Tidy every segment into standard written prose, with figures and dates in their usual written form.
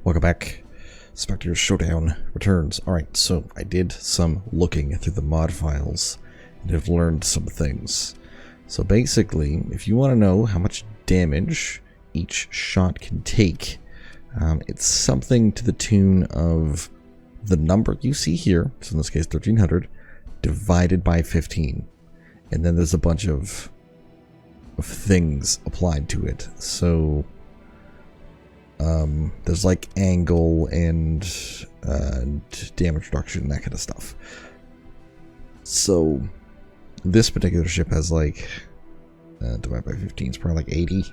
Welcome back. Spector Showdown returns. Alright, so I did some looking through the mod files and have learned some things. So basically, if you want to know how much damage each shot can take, it's something to the tune of the number you see here, so in this case 1300, divided by 15. And then there's a bunch of things applied to it. So there's like angle and damage reduction, that kind of stuff. So this particular ship has like divided by 15 is probably like 80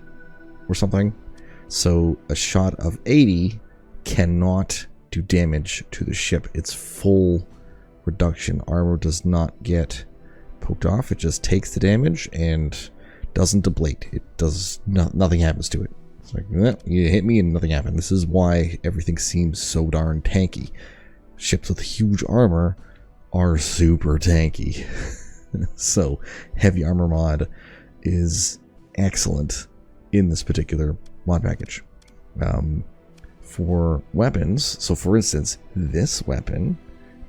or something. So a shot of 80 cannot do damage to the ship. It's full reduction. Armor does not get poked off. It just takes the damage and doesn't deblate. It does nothing happens to it. It's like, you hit me and nothing happened. This is why everything seems so darn tanky. Ships with huge armor are super tanky. So heavy armor mod is excellent in this particular mod package. For weapons, so for instance, this weapon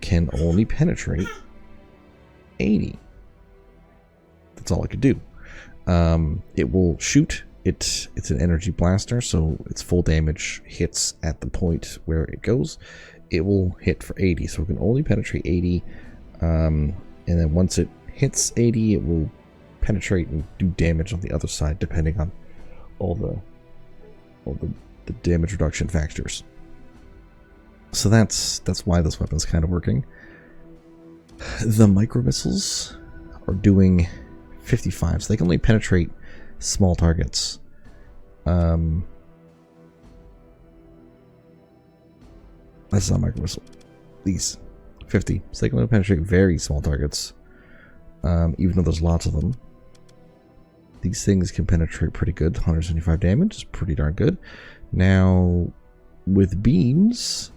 can only penetrate 80. That's all it could do. It will shoot. It's an energy blaster, so its full damage hits at the point where it goes. It will hit for 80, so it can only penetrate 80. And then once it hits 80, it will penetrate and do damage on the other side, depending on all the damage reduction factors. So that's why this weapon's kind of working. The micro missiles are doing 55, so they can only penetrate small targets. That's not micro missile. These 50, so they can only penetrate very small targets. Even though there's lots of them, these things can penetrate pretty good. 175 damage is pretty darn good. Now, with beams,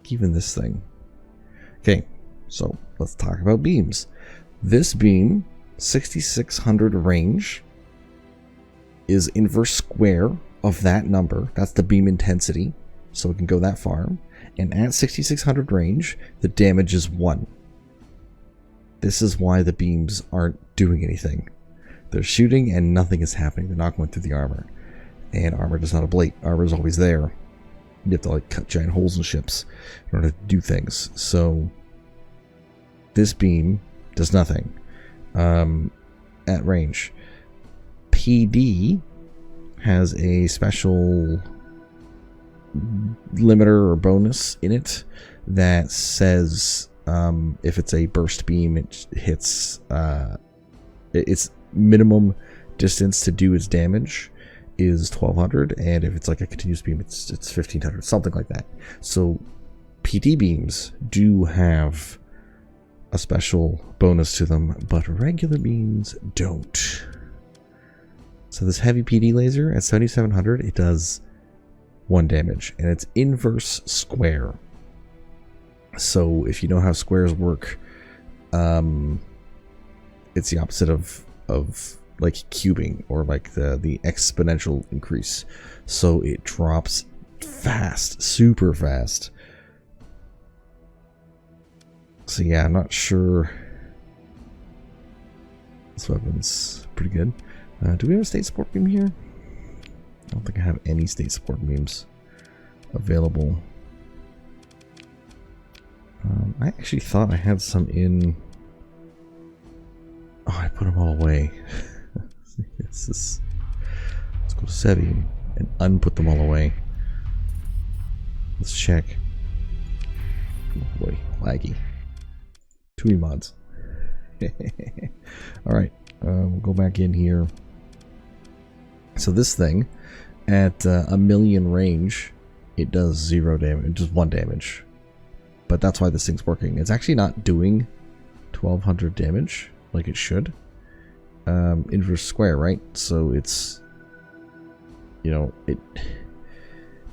even this thing. Okay, so let's talk about beams. This beam, 6600 range, is inverse square of that number. That's the beam intensity, so it can go that far. And at 6600 range, the damage is 1. This is why the beams aren't doing anything. They're shooting and nothing is happening. They're not going through the armor. And armor does not ablate. Armor is always there. You have to like cut giant holes in ships in order to do things. So this beam does nothing at range. PD has a special limiter or bonus in it that says if it's a burst beam, it hits its minimum distance to do its damage is 1200, and if it's like a continuous beam, it's 1500, something like that. So PD beams do have a special bonus to them, but regular beams don't. So this heavy PD laser at 7700, it does 1 damage, and it's inverse square. So if you know how squares work, it's the opposite of like cubing or like the exponential increase. So it drops fast, super fast. So yeah, I'm not sure. This weapon's pretty good. Do we have a state support beam here? I don't think I have any state support beams available. I actually thought I had some in... Oh, I put them all away. Let's go to SETI and unput them all away. Let's check. Oh boy, laggy. Too many mods. Alright, we'll go back in here. So this thing, at 1,000,000 range, it does 0 damage, it does 1 damage. But that's why this thing's working. It's actually not doing 1200 damage like it should. Inverse square, right? So it's, you know,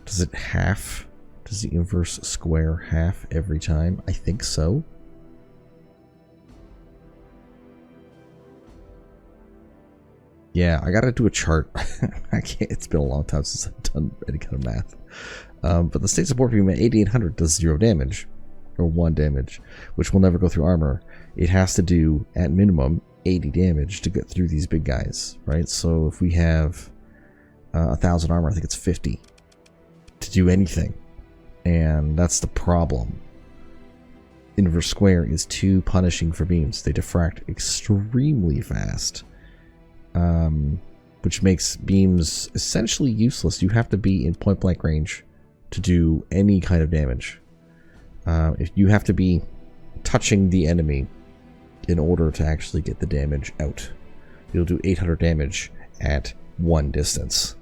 does it half? Does the inverse square half every time? I think so. Yeah, I gotta do a chart. I can't. It's been a long time since I've done any kind of math. But the state support beam at 8800 does 0 damage, or 1 damage, which will never go through armor. It has to do, at minimum, 80 damage to get through these big guys, right? So if we have 1,000 armor, I think it's 50 to do anything. And that's the problem. Inverse square is too punishing for beams. They diffract extremely fast, which makes beams essentially useless. You have to be in point blank range to do any kind of damage. If you have to be touching the enemy in order to actually get the damage out. You'll do 800 damage at 1 distance,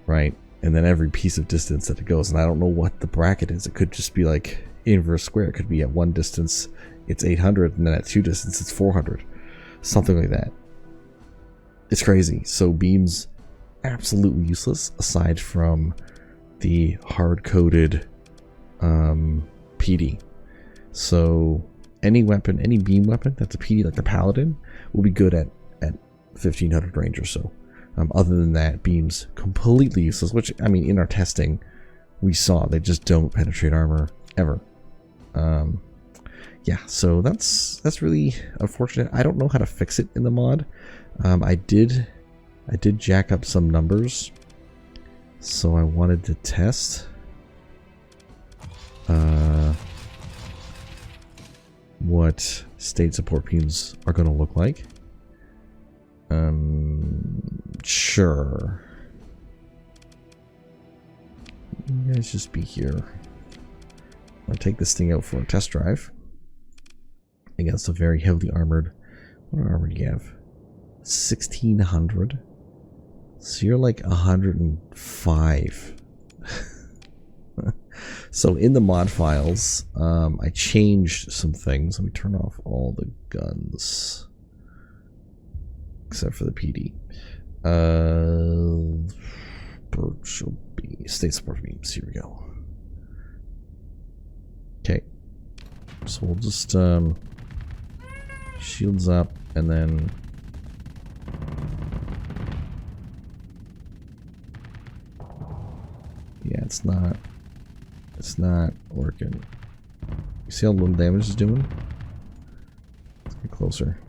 right? And then every piece of distance that it goes, and I don't know what the bracket is. It could just be like inverse square. It could be at 1 distance it's 800, and then at 2 distance it's 400, something like that. It's crazy. So beams absolutely useless aside from the hard-coded PD. So any weapon, any beam weapon that's a PD like the Paladin will be good at 1500 range or so. Other than that, beams completely useless, which, I mean, in our testing we saw they just don't penetrate armor ever. Yeah, so that's really unfortunate. I don't know how to fix it in the mod. I did jack up some numbers, so I wanted to test what state support beams are going to look like. Sure. You guys just be here. I'll take this thing out for a test drive against a very heavily armored. What armor do you have? 1600. So you're like 105. So in the mod files, I changed some things. Let me turn off all the guns except for the PD. Virtual B, state support beams. Here we go. Okay, so we'll just shields up, and then yeah, it's not working. You see how little damage is doing? Let's get closer.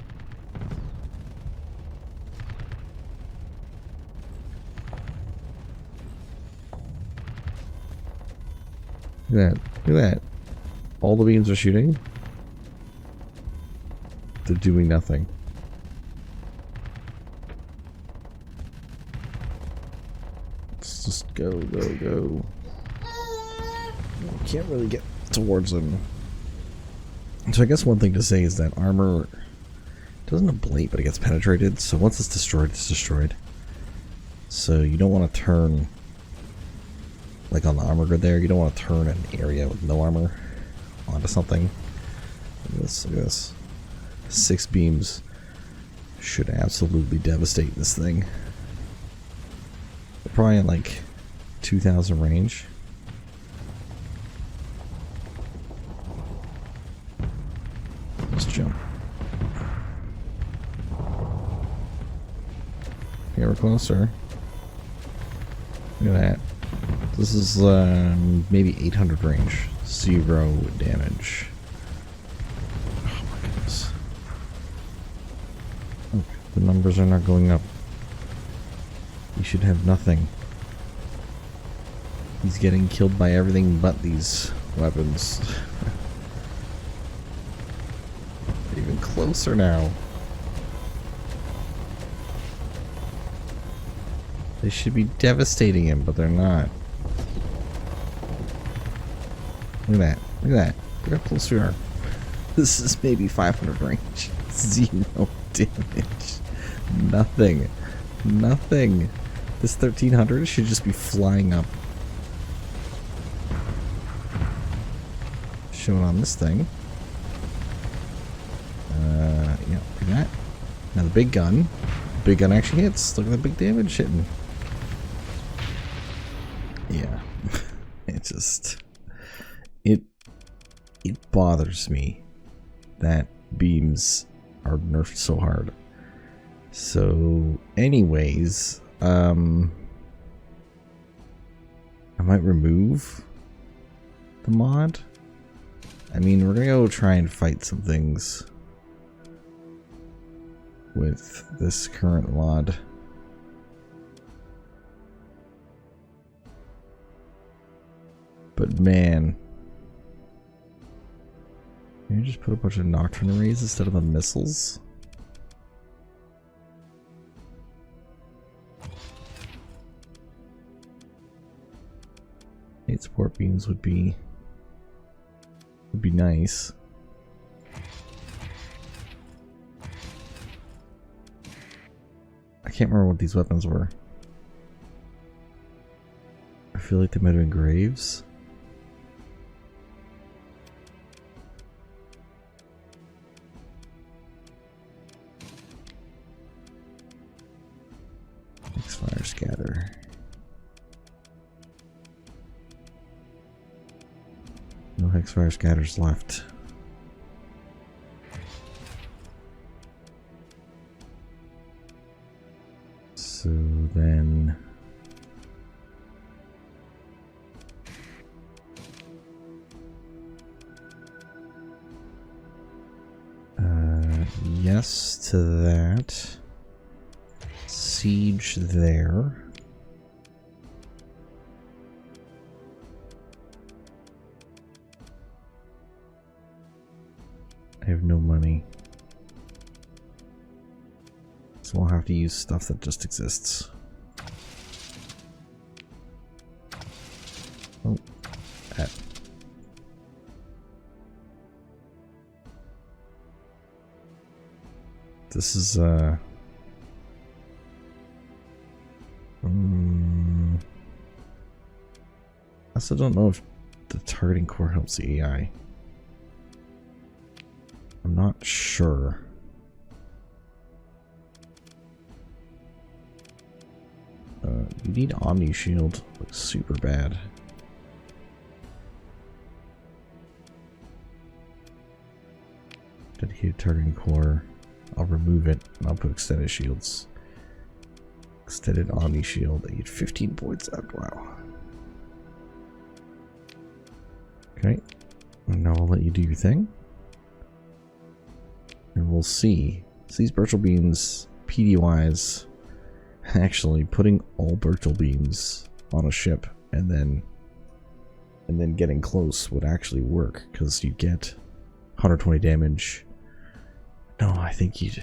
Look at that. Look at that. All the beams are shooting. They're doing nothing. Let's just go. Can't really get towards them. So I guess one thing to say is that armor doesn't ablate, but it gets penetrated. So once it's destroyed, it's destroyed. So you don't want to turn, like on the armor grid there, you don't want to turn an area with no armor onto something. Look at this, look at this. 6 beams should absolutely devastate this thing. They're probably at like 2000 range. Let's jump. Okay, we're closer. Look at that. This is maybe 800 range. 0 damage. Oh my goodness. Okay, the numbers are not going up. You should have nothing. He's getting killed by everything but these weapons. Even closer now. They should be devastating him, but they're not. Look at that. Look at that. Look how close we are. This is maybe 500 range. 0 damage. Nothing. Nothing. This 1300 should just be flying up. Showing on this thing. Yeah, look at that. Now the big gun. The big gun actually hits. Look at the big damage hitting. Yeah. It just... It bothers me that beams are nerfed so hard. So, anyways, I might remove the mod. I mean, we're gonna go try and fight some things with this current mod. But man, can you just put a bunch of Nocturne arrays instead of the missiles? Eight support beams would be nice. I can't remember what these weapons were. I feel like they might have been graves. Fire scatter. No Hexfire scatters left. So then yes to that. Siege there. I have no money. So we'll have to use stuff that just exists. Oh, that. This is I also don't know if the targeting core helps the AI. I'm not sure. You need Omni Shield. Looks super bad. Dedicated targeting core. I'll remove it and I'll put extended shields. Extended Omni Shield. I get 15 points left. Wow. Okay. And now I'll let you do your thing. And we'll see. So these Birchal beams, PD wise, actually putting all Birchal beams on a ship and then getting close would actually work, because you'd get 120 damage. No, I think you'd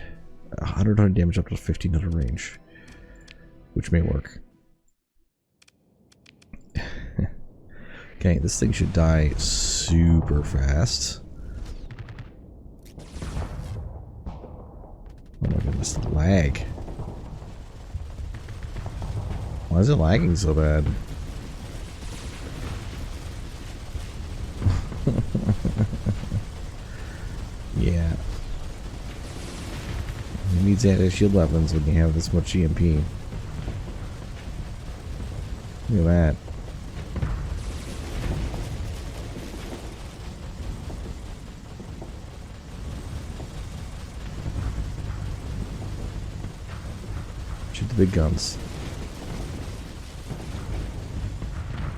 120 damage up to 1500 range, which may work. Okay, this thing should die super fast. Oh my goodness, the lag. Why is it lagging so bad? Yeah. Who needs anti-shield weapons when you have this much EMP? Look at that. Shoot the big guns.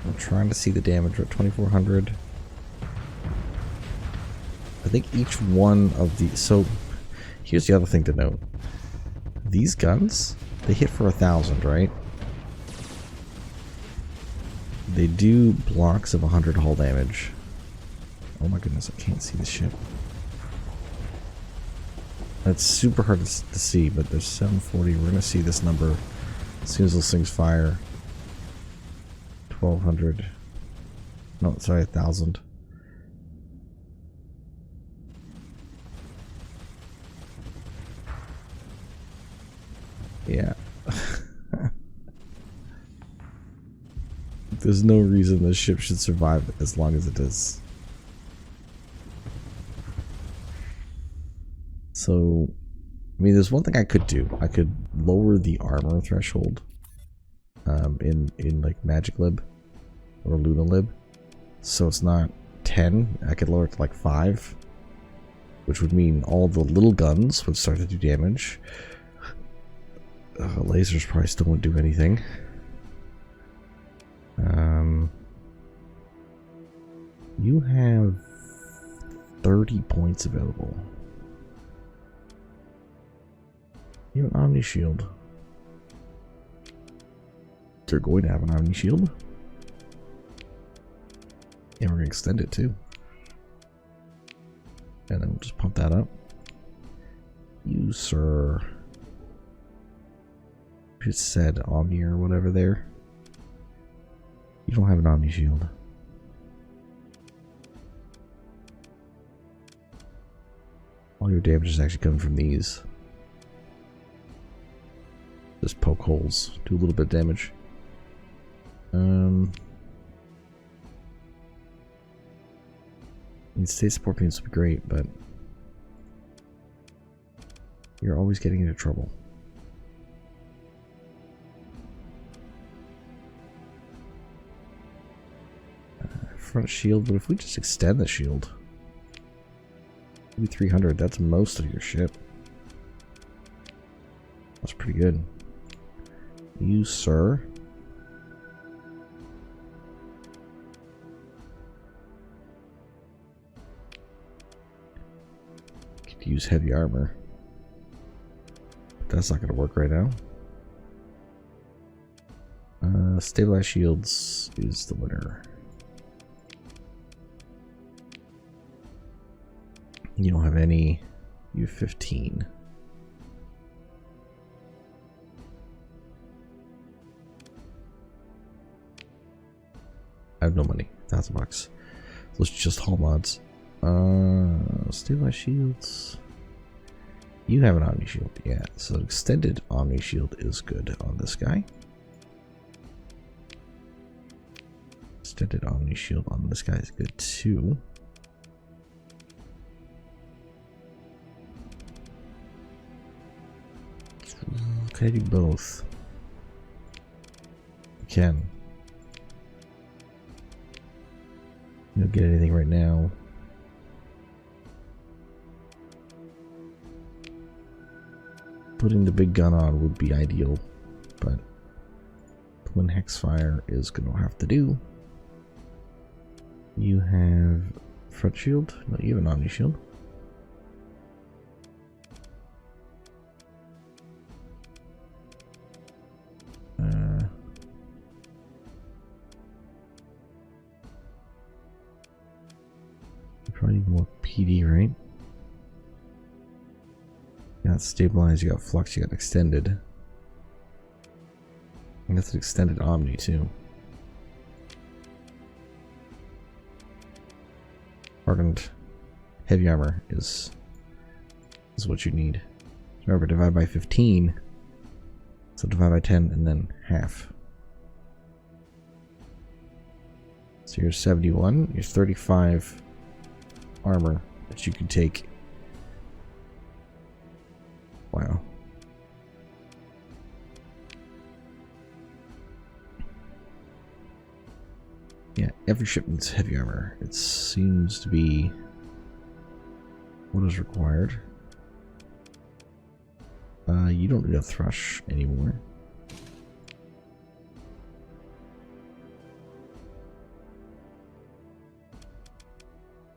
I'm trying to see the damage. We're at 2400. I think each one of the... So, here's the other thing to note. These guns, they hit for 1,000, right? They do blocks of 100 hull damage. Oh my goodness, I can't see the ship. That's super hard to see, but there's 740. We're gonna see this number as soon as those things fire. 1,200. No, sorry, 1,000. Yeah. There's no reason this ship should survive as long as it is. So, I mean, there's one thing I could do. I could lower the armor threshold in like MagicLib or LunaLib. So it's not 10. I could lower it to like 5. Which would mean all the little guns would start to do damage. Lasers probably still won't do anything. You have 30 points available. You have an Omni Shield. They're going to have an Omni Shield. And we're going to extend it too. And then we'll just pump that up. You, sir. It said Omni or whatever there. You don't have an Omni Shield. All your damage is actually coming from these. Just poke holes, do a little bit of damage. State support beams would be great, but you're always getting into trouble. Front shield, but if we just extend the shield, maybe 300, that's most of your ship. That's pretty good. You, sir. Could use heavy armor. But that's not going to work right now. Stabilized shields is the winner. You don't have any. You have 15. I have no money. $1,000. So let's just haul mods. Stabilized shields. You have an Omni Shield. Yeah, so extended Omni Shield is good on this guy. Extended Omni Shield on this guy is good too. Can I do both? I can. You don't get anything right now. Putting the big gun on would be ideal, but Twin Hexfire is gonna have to do. You have front shield? No, you have an Omni Shield. Probably need more PD, right? You got stabilized, you got flux, you got extended. And that's an extended Omni too. Hardened heavy armor is what you need. Remember, divide by 15. So divide by 10 and then half. So you're 71, you're 35 armor that you can take. Wow. Yeah, every ship needs heavy armor. It seems to be what is required. You don't need a thrush anymore.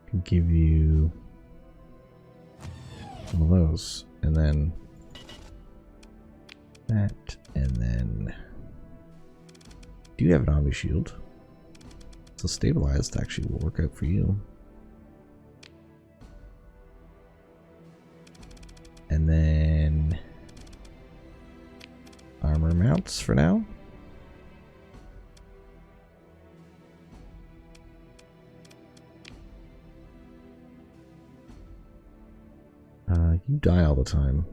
Can give you one of those, and then that, and then do you have an Omni Shield? So stabilized actually will work out for you. And then armor mounts for now. You die all the time.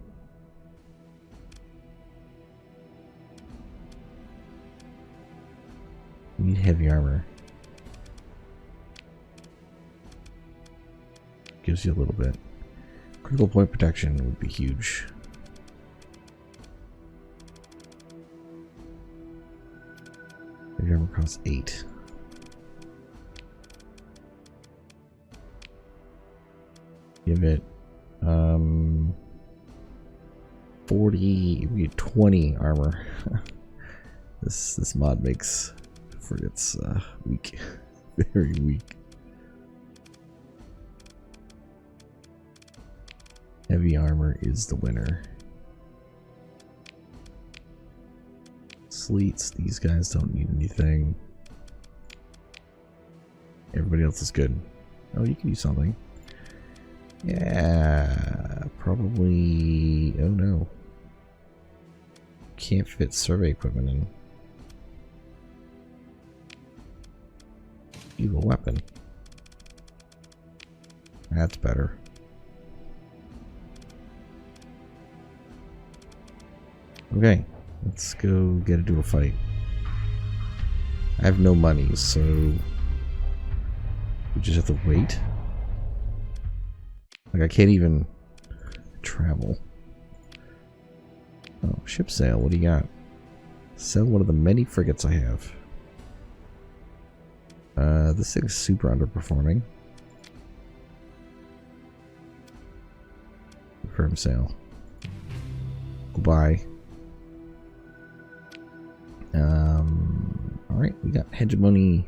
You need heavy armor. Gives you a little bit. Critical point protection would be huge. Heavy armor costs 8. Give it 40, we get 20 armor. This mod makes frigates weak. Very weak. Heavy armor is the winner. Sleets, these guys don't need anything. Everybody else is good. Oh, you can use something. Yeah, probably. Oh no. Can't fit survey equipment in. Evil weapon. That's better. Okay, let's go get into a fight. I have no money, so we just have to wait. Like, I can't even travel. Oh, ship sale, what do you got? Sell one of the many frigates I have. This thing's super underperforming. Confirm sale. Goodbye. Alright, we got hegemony.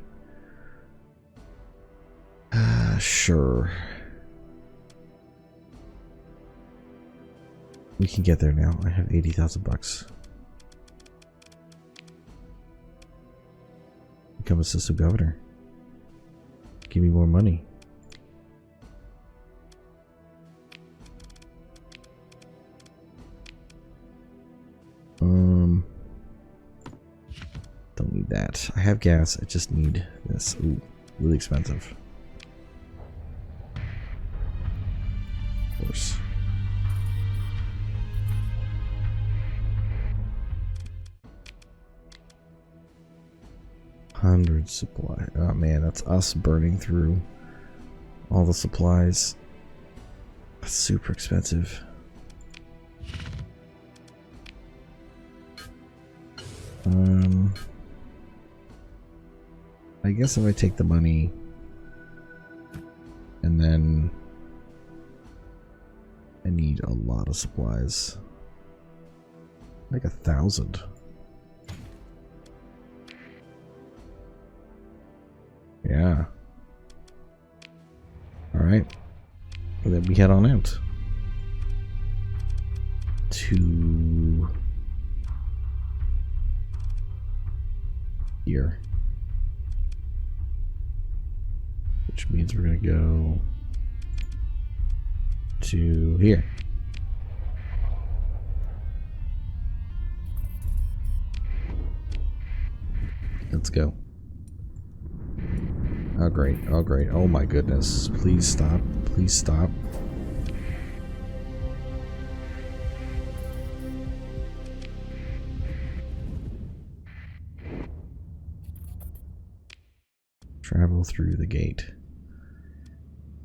Sure. We can get there now. I have 80,000 bucks. Become assistant governor. Give me more money. Don't need that. I have gas. I just need this. Ooh, really expensive. Of course. Hundred supply. Oh man, that's us burning through all the supplies. That's super expensive. I guess if I take the money and then I need a lot of supplies. Like 1,000. Yeah. Alright. Well, then we head on out to here. Which means we're gonna go to here. Let's go. Oh great, oh great, oh my goodness. Please stop, please stop. Travel through the gate.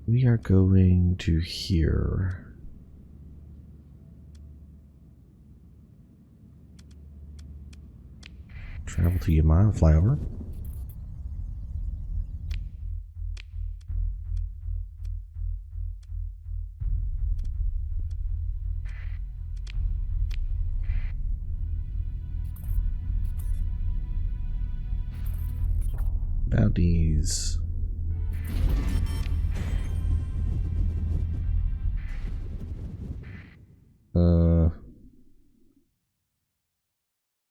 We are going to here. Travel to Yama, fly over. Bounties.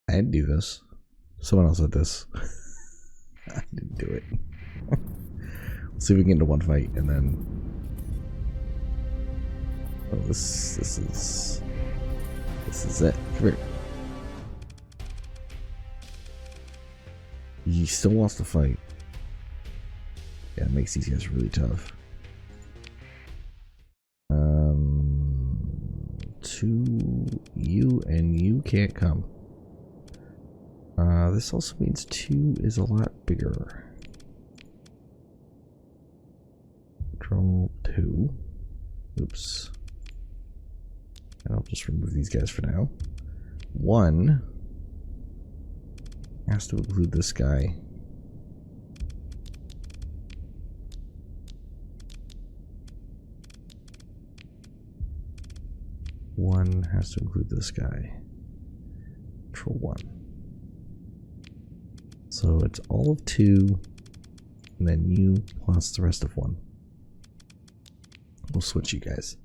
I didn't do this. Someone else did this. I didn't do it. Let's see if we can get into one fight and then. Oh, this is it. Come here. He still wants to fight. Yeah, it makes these guys really tough. To you, and you can't come. This also means 2 is a lot bigger. Control 2. Oops. And I'll just remove these guys for now. 1 has to include this guy. 1 has to include this guy. Control 1. So it's all of 2, and then you plus the rest of 1. We'll switch you guys.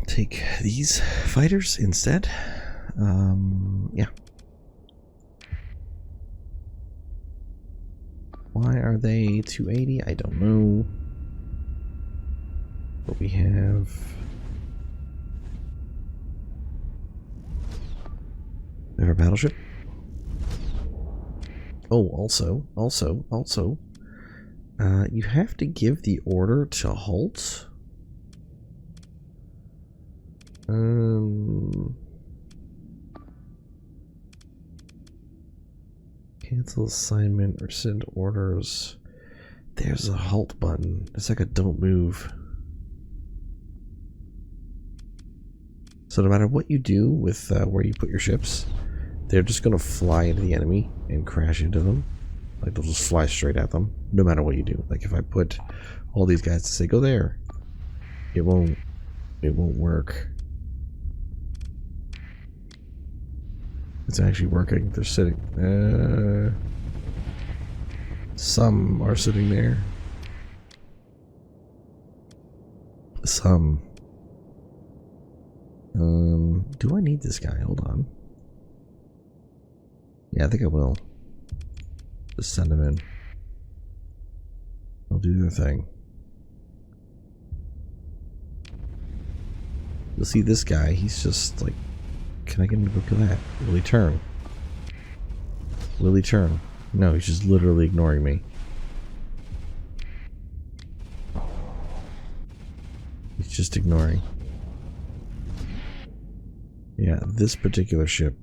Take these fighters instead. Yeah. Why are they 280? I don't know. But we have... We have our battleship. Oh, also, you have to give the order to halt. Cancel assignment, rescind orders. There's a halt button. It's like a don't move. So no matter what you do with where you put your ships, they're just going to fly into the enemy and crash into them. Like they'll just fly straight at them, no matter what you do. Like if I put all these guys to say, go there, it won't work. It's actually working. They're sitting. Some are sitting there. Some. Do I need this guy? Hold on. Yeah, I think I will. Just send him in. They'll do their thing. You'll see this guy, he's just like, can I get him to go kill that? Will he turn? Will he turn? No, he's just literally ignoring me. He's just ignoring. Yeah, this particular ship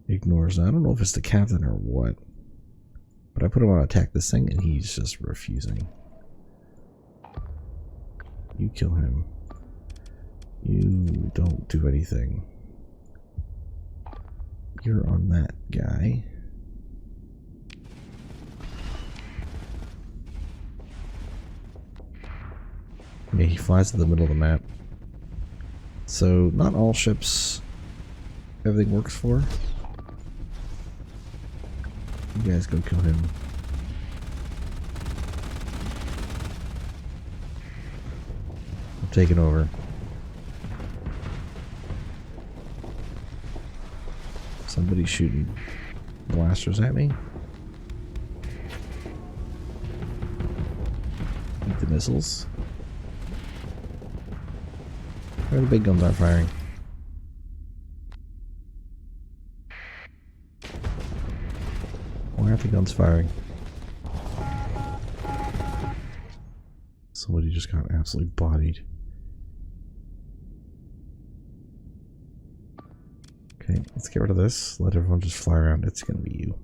ignores. I don't know if it's the captain or what, but I put him on attack this thing and he's just refusing. You kill him. You don't do anything. You're on that guy. Yeah, he flies to the middle of the map. So, not all ships everything works for. You guys go kill him. I'm taking over. Somebody's shooting blasters at me. Eat the missiles. Where the big guns aren't firing. Why aren't the guns firing? Somebody just got absolutely bodied. Okay, let's get rid of this. Let everyone just fly around. It's gonna be you.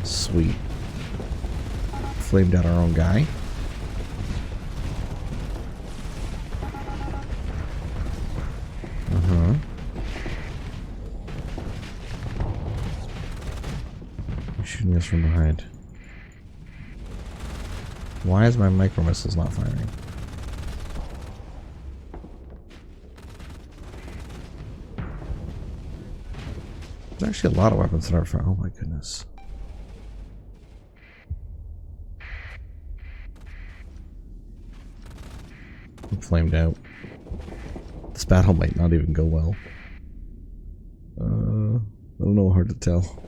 Sweet. Flamed out our own guy. Shooting us from behind. Why is my micro missiles not firing? There's actually a lot of weapons that aren't firing. Oh my goodness. I'm flamed out. This battle might not even go well. I don't know, hard to tell.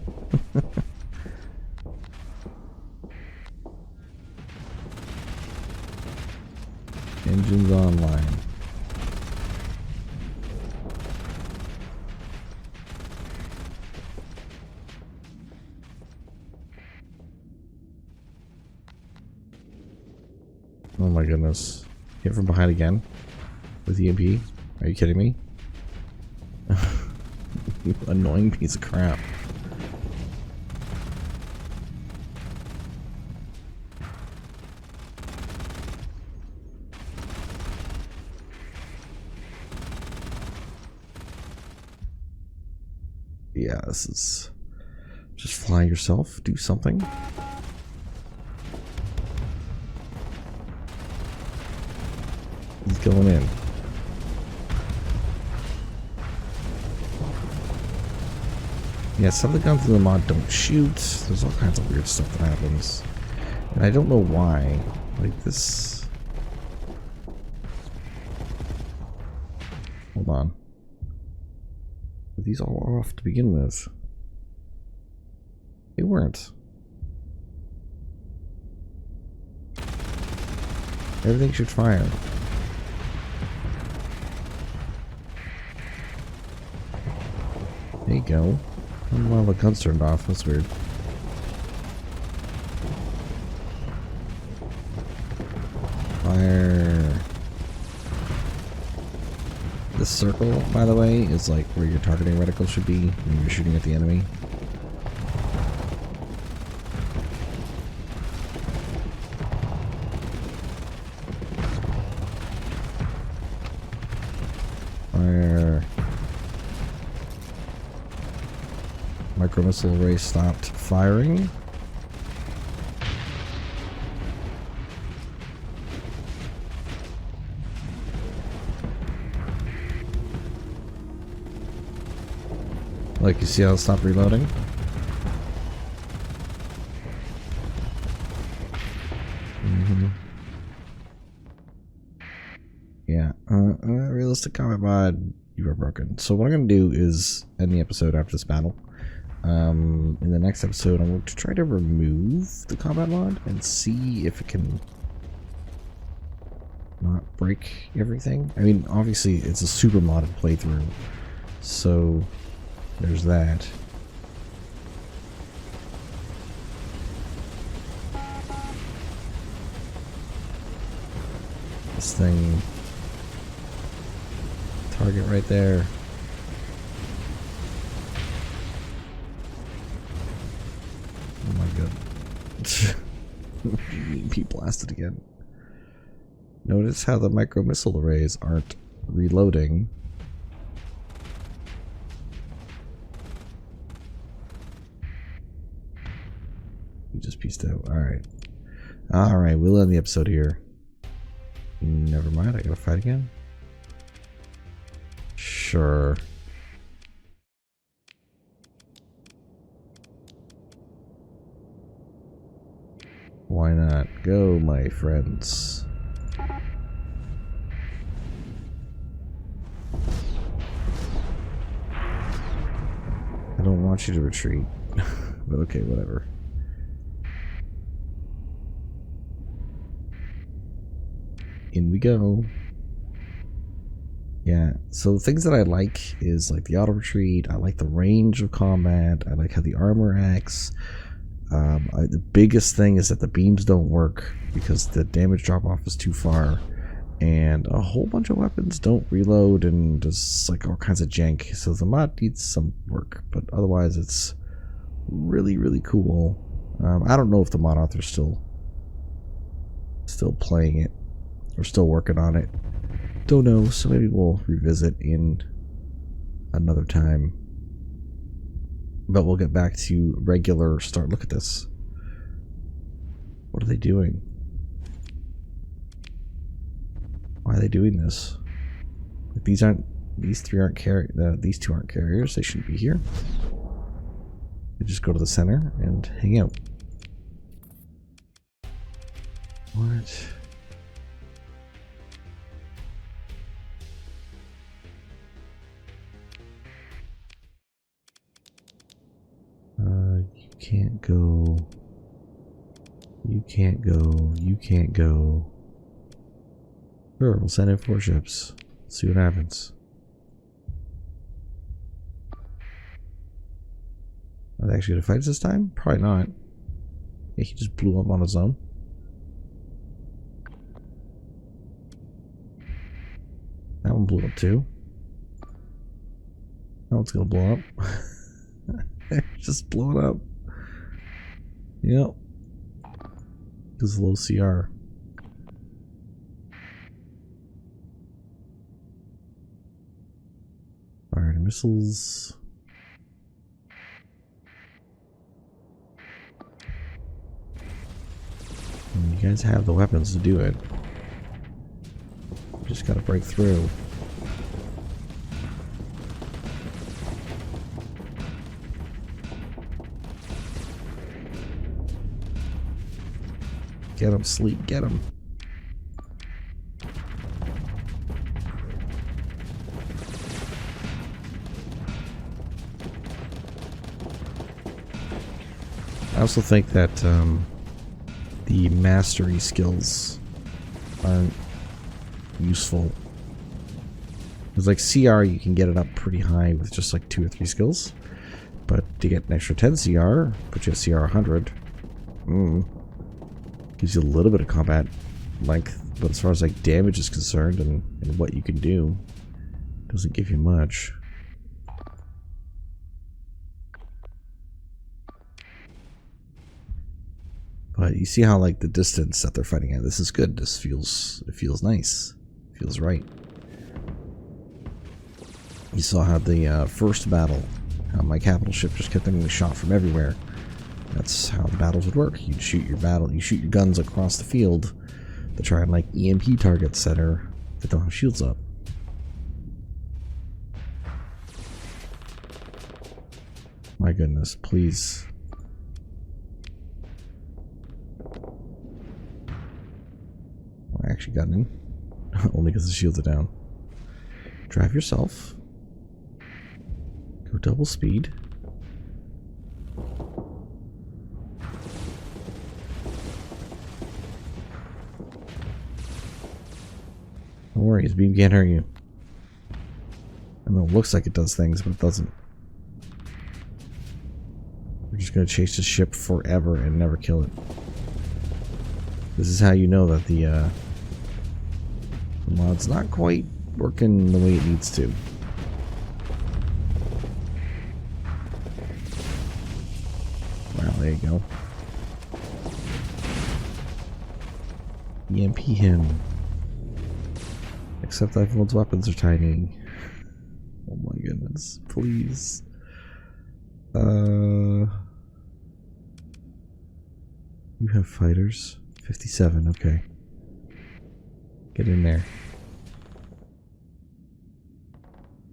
Engines online. Oh my goodness. Hit from behind again? With EMP? Are you kidding me? You annoying piece of crap. yeah, this is... Just fly yourself, do something. He's going in. Yeah, some of the guns in the mod don't shoot. There's all kinds of weird stuff that happens. And I don't know why. Like this... Hold on. Were these all off to begin with? They weren't. Everything should fire. There you go. Well, the guns turned off. That's weird. Fire. This circle, by the way, is like where your targeting reticle should be when you're shooting at the enemy. Fire. Micro-missile array stopped firing. Like, you see how it stopped reloading? Yeah. Realistic combat mod, you are broken. So what I'm going to do is end the episode after this battle. In the next episode, I'm going to try to remove the combat mod and see if it can not break everything. I mean, obviously, it's a super modded playthrough, so there's that. This thing, target right there. Oh my god. Be blasted again. Notice how the micro missile arrays aren't reloading. You just pieced out. Alright. Alright, we'll end the episode here. Never mind, I gotta fight again. Sure. Why not? Go, my friends. I don't want you to retreat. But okay, whatever. In we go. Yeah, so the things that I like is like the auto retreat. I like the range of combat. I like how the armor acts. The biggest thing is that the beams don't work because the damage drop off is too far, and a whole bunch of weapons don't reload, and there's like all kinds of jank. So the mod needs some work, but otherwise it's really, really cool. I don't know if the mod author's still playing it or still working on it. Don't know, so maybe we'll revisit in another time. But we'll get back to regular start. Look at this. What are they doing? Why are they doing this? Like these two aren't carriers. They shouldn't be here. They just go to the center and hang out. What? You can't go. You can't go. You can't go. Sure, we'll send in 4 ships. See what happens. Are they actually gonna fight us this time? Probably not. Yeah, he just blew up on his own. That one blew up too. That one's gonna blow up. Just blow it up. Yep. Just low CR. Fired missiles. You guys have the weapons to do it. You just gotta break through. Get him, Sleep, get him. I also think that the mastery skills aren't useful. Because like CR, you can get it up pretty high with just like 2 or 3 skills. But to get an extra 10 CR, put you at CR 100. Gives you a little bit of combat length, but as far as like damage is concerned and what you can do, doesn't give you much. But you see how like the distance that they're fighting at, this is good. This feels, it feels nice. It feels right. You saw how the first battle, how my capital ship just kept getting shot from everywhere. That's how the battles would work. You'd shoot your guns across the field to try and like EMP targets that don't have shields up. My goodness, please. I actually got in. Only because the shields are down. Drive yourself. Go double speed. Don't worry, his beam can't hurt you. I know it looks like it does things, but it doesn't. We're just gonna chase the ship forever and never kill it. This is how you know that the mod's not quite working the way it needs to. Wow, there you go. EMP him. Except everyone's weapons are tiny. Oh my goodness. Please. You have fighters? 57, okay. Get in there.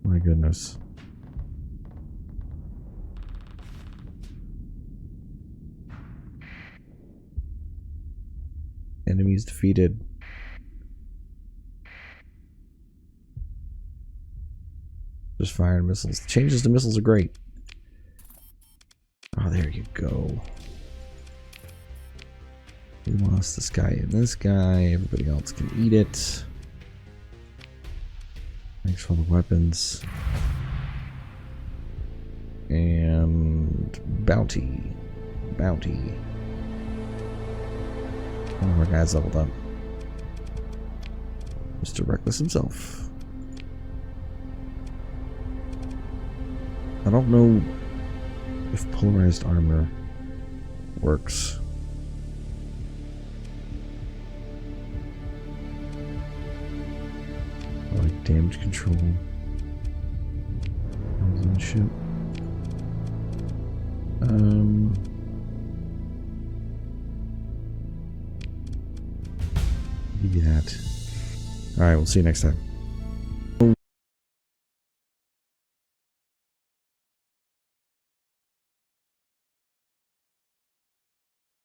My goodness. Enemies defeated. Just firing missiles. The changes to missiles are great. Oh, there you go. We lost this guy and this guy. Everybody else can eat it. Thanks for the weapons. And bounty. Bounty. One of our guys leveled up. Mr. Reckless himself. I don't know if polarized armor works. I like damage control. Ship. Give you that. Alright, we'll see you next time.